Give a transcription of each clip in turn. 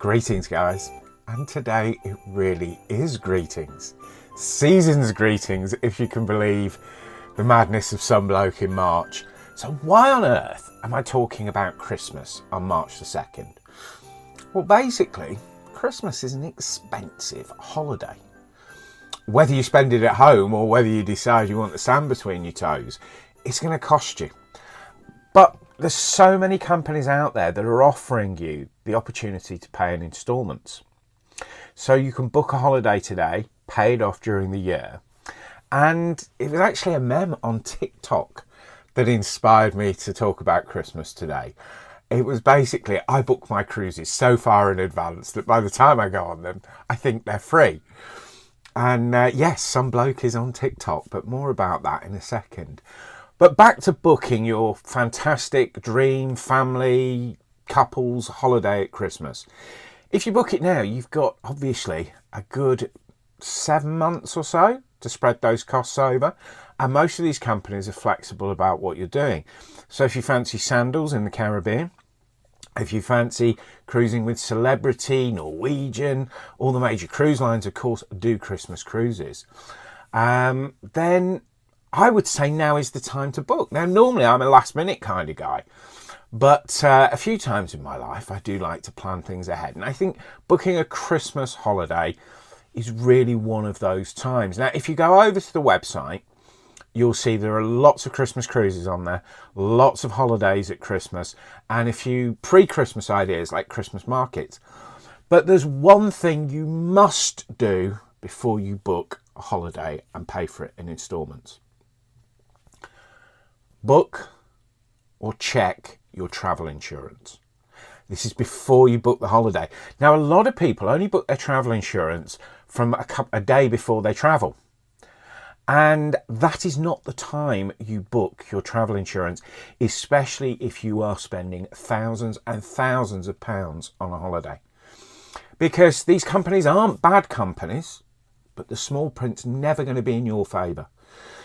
Greetings guys, and today it really is greetings. Season's greetings, if you can believe the madness of some bloke in March. So why on earth am I talking about Christmas on March the 2nd? Well, basically, Christmas is an expensive holiday. Whether you spend it at home or whether you decide you want the sand between your toes, it's going to cost you. But there's so many companies out there that are offering you the opportunity to pay in instalments. So you can book a holiday today, pay it off during the year. And it was actually a meme on TikTok that inspired me to talk about Christmas today. It was basically, I book my cruises so far in advance that by the time I go on them, I think they're free. And yes, some bloke is on TikTok, but more about that in a second. But back to booking your fantastic dream family couples holiday at Christmas. If you book it now, you've got obviously a good 7 months or so to spread those costs over. And most of these companies are flexible about what you're doing. So if you fancy sandals in the Caribbean, if you fancy cruising with Celebrity, Norwegian, all the major cruise lines, of course, do Christmas cruises, then I would say now is the time to book. Now, normally I'm a last minute kind of guy, but a few times in my life, I do like to plan things ahead. And I think booking a Christmas holiday is really one of those times. Now, if you go over to the website, you'll see there are lots of Christmas cruises on there, lots of holidays at Christmas, and a few pre-Christmas ideas like Christmas markets. But there's one thing you must do before you book a holiday and pay for it in instalments. Book or check your travel insurance. This is before you book the holiday. Now, a lot of people only book their travel insurance from a day before they travel. And that is not the time you book your travel insurance, especially if you are spending thousands and thousands of pounds on a holiday. Because these companies aren't bad companies, but the small print's never going to be in your favour.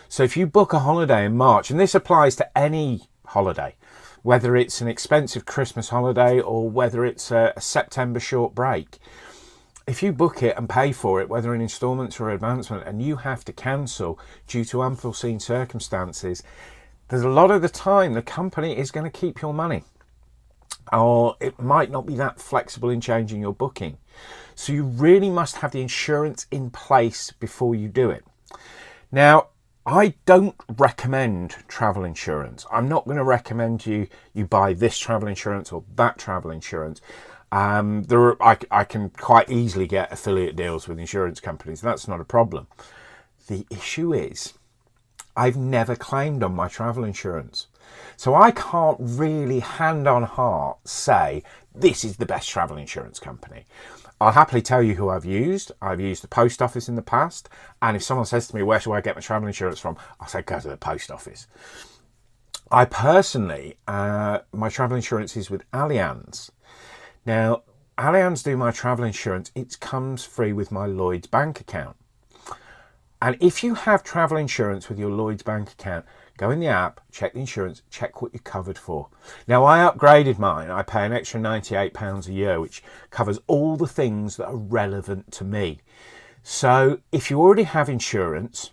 So if you book a holiday in March, and this applies to any holiday, whether it's an expensive Christmas holiday or whether it's a September short break, if you book it and pay for it, whether in instalments or advancement, and you have to cancel due to unforeseen circumstances, there's a lot of the time the company is going to keep your money. Or it might not be that flexible in changing your booking. So you really must have the insurance in place before you do it. Now, I don't recommend travel insurance. I'm not going to recommend you buy this travel insurance or that travel insurance. I can quite easily get affiliate deals with insurance companies. That's not a problem. The issue is I've never claimed on my travel insurance. So I can't really hand on heart say this is the best travel insurance company. I'll happily tell you who I've used. I've used the post office in the past. And if someone says to me, where do I get my travel insurance from? I'll say, go to the post office. I personally, my travel insurance is with Airlines. Now, Airlines do my travel insurance. It comes free with my Lloyds bank account. And if you have travel insurance with your Lloyds bank account, go in the app, check the insurance, check what you're covered for. Now, I upgraded mine. I pay an extra £98 a year, which covers all the things that are relevant to me. So if you already have insurance,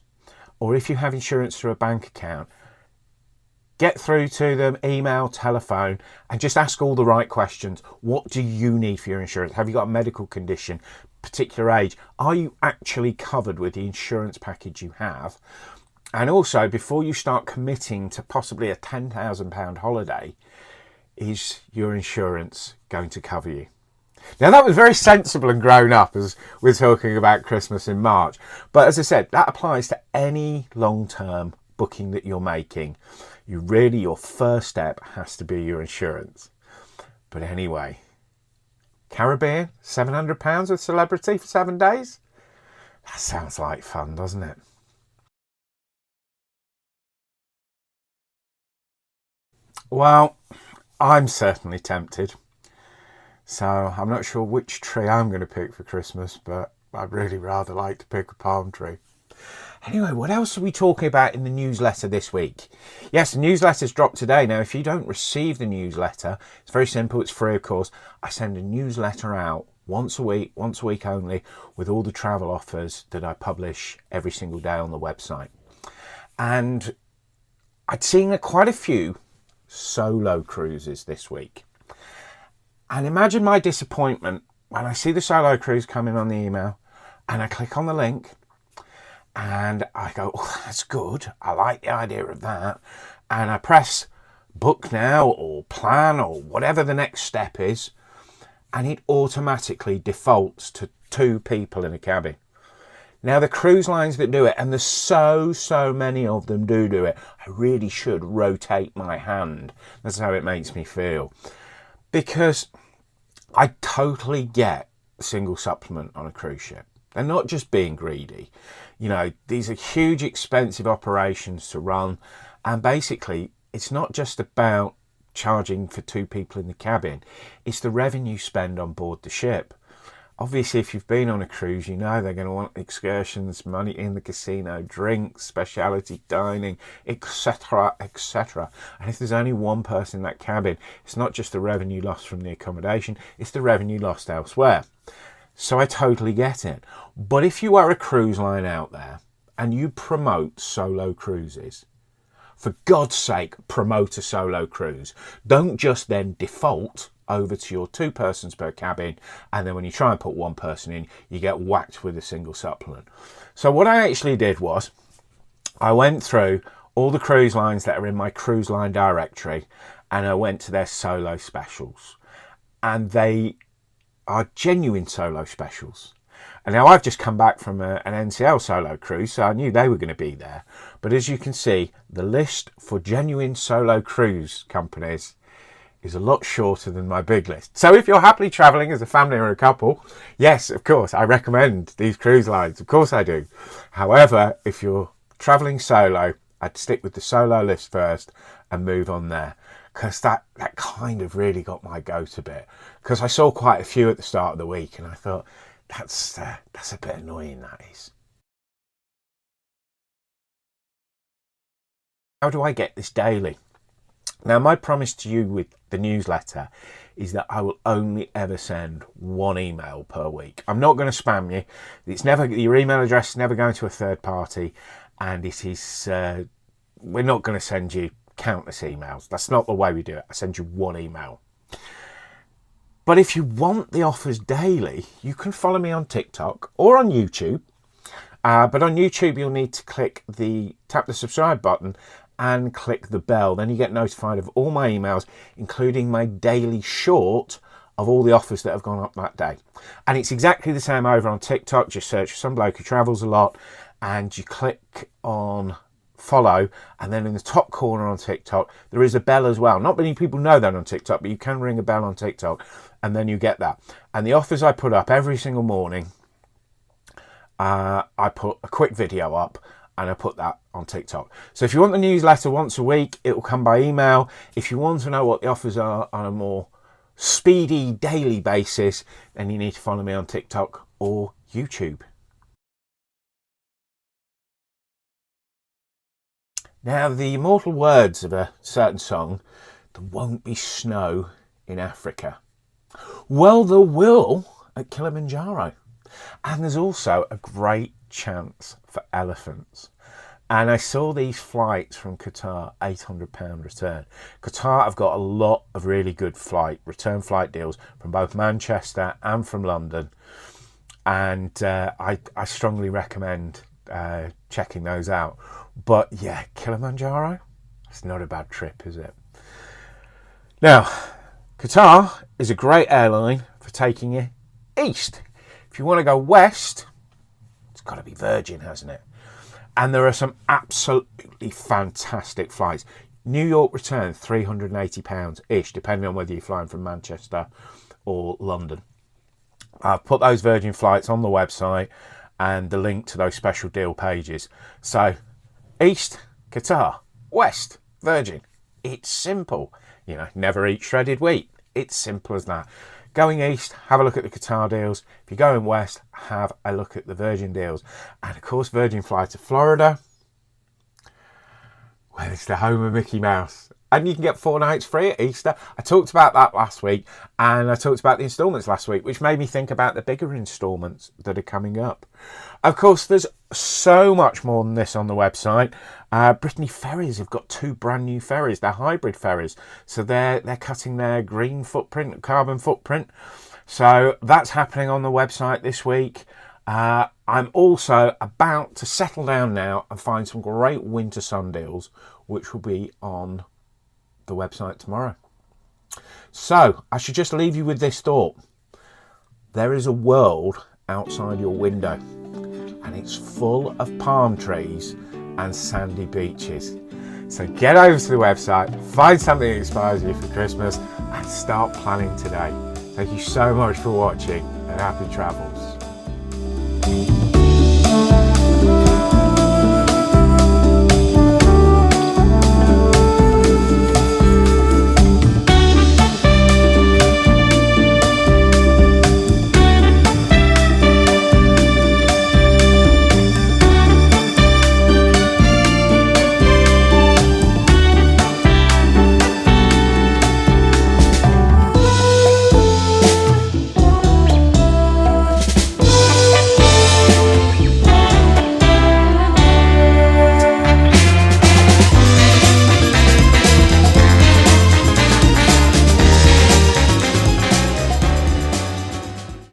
or if you have insurance through a bank account, get through to them, email, telephone, and just ask all the right questions. What do you need for your insurance? Have you got a medical condition, particular age? Are you actually covered with the insurance package you have? And also, before you start committing to possibly a £10,000 holiday, is your insurance going to cover you? Now, that was very sensible and grown up as we're talking about Christmas in March. But as I said, that applies to any long-term booking that you're making. Your first step has to be your insurance. But anyway, Caribbean, £700 with Celebrity for 7 days? That sounds like fun, doesn't it? Well, I'm certainly tempted. So I'm not sure which tree I'm going to pick for Christmas, but I'd really rather like to pick a palm tree. Anyway, what else are we talking about in the newsletter this week? Yes, the newsletter's dropped today. Now, if you don't receive the newsletter, it's very simple. It's free, of course. I send a newsletter out once a week only, with all the travel offers that I publish every single day on the website. And I'd seen quite a few solo cruises this week. And imagine my disappointment when I see the solo cruise coming on the email and I click on the link and I go, oh, that's good. I like the idea of that. And I press book now or plan or whatever the next step is. And it automatically defaults to 2 people in a cabin. Now, the cruise lines that do it, and there's so many of them do it, I really should rotate my hand. That's how it makes me feel. Because I totally get a single supplement on a cruise ship. They're not just being greedy. You know, these are huge, expensive operations to run. And basically, it's not just about charging for 2 people in the cabin. It's the revenue spend on board the ship. Obviously, if you've been on a cruise, you know they're going to want excursions, money in the casino, drinks, specialty dining, etc., etc. And if there's only one person in that cabin, it's not just the revenue lost from the accommodation, it's the revenue lost elsewhere. So I totally get it. But if you are a cruise line out there and you promote solo cruises, for God's sake, promote a solo cruise. Don't just then default over to your 2 persons per cabin, and then when you try and put 1 person in, you get whacked with a single supplement. So what I actually did was, I went through all the cruise lines that are in my cruise line directory, and I went to their solo specials. And they are genuine solo specials. And now I've just come back from an NCL solo cruise, so I knew they were going to be there. But as you can see, the list for genuine solo cruise companies is a lot shorter than my big list. So if you're happily travelling as a family or a couple, yes, of course, I recommend these cruise lines. Of course I do. However, if you're travelling solo, I'd stick with the solo list first and move on there. Because that kind of really got my goat a bit. Because I saw quite a few at the start of the week and I thought, that's a bit annoying, that is. How do I get this daily? Now, my promise to you with the newsletter is that I will only ever send 1 email per week. I'm not going to spam you. It's never, your email address is never going to a third party, and it is we're not going to send you countless emails. That's not the way we do it. I send you 1 email. But if you want the offers daily, you can follow me on TikTok or on YouTube. But on YouTube, you'll need to tap the subscribe button and click the bell. Then you get notified of all my emails, including my daily short of all the offers that have gone up that day. And it's exactly the same over on TikTok. Just search for Some Bloke Who Travels a Lot and you click on follow, and then in the top corner on TikTok there is a bell as well. Not many people know that on TikTok, but you can ring a bell on TikTok and then you get that. And the offers I put up every single morning, I put a quick video up and I put that on TikTok. So if you want the newsletter once a week, it will come by email. If you want to know what the offers are on a more speedy daily basis, then you need to follow me on TikTok or YouTube. Now, the immortal words of a certain song, there won't be snow in Africa. Well, there will at Kilimanjaro. And there's also a great chance for elephants. And I saw these flights from Qatar, £800 return. Qatar have got a lot of really good return flight deals from both Manchester and from London. And I strongly recommend checking those out. But yeah, Kilimanjaro, it's not a bad trip, is it? Now, Qatar is a great airline for taking you east. If you want to go west, it's got to be Virgin, hasn't it? And there are some absolutely fantastic flights. New York return, £380-ish, depending on whether you're flying from Manchester or London. I've put those Virgin flights on the website and the link to those special deal pages. So, east, Qatar, west, Virgin. It's simple. You know, never eat shredded wheat. It's simple as that. Going east, have a look at the Qatar deals. If you're going west, have a look at the Virgin deals. And of course, Virgin fly to Florida, where it's the home of Mickey Mouse. and you can get 4 nights free at Easter. I talked about that last week, and I talked about the instalments last week, which made me think about the bigger instalments that are coming up. Of course, there's so much more than this on the website. Brittany Ferries have got 2 brand new ferries. They're hybrid ferries, so they're cutting their green footprint, carbon footprint. So that's happening on the website this week. I'm also about to settle down now and find some great winter sun deals, which will be on the website tomorrow. So I should just leave you with this thought. There is a world outside your window, and it's full of palm trees and sandy beaches. So get over to the website, find something that inspires you for Christmas, and start planning today. Thank you so much for watching, and happy travels.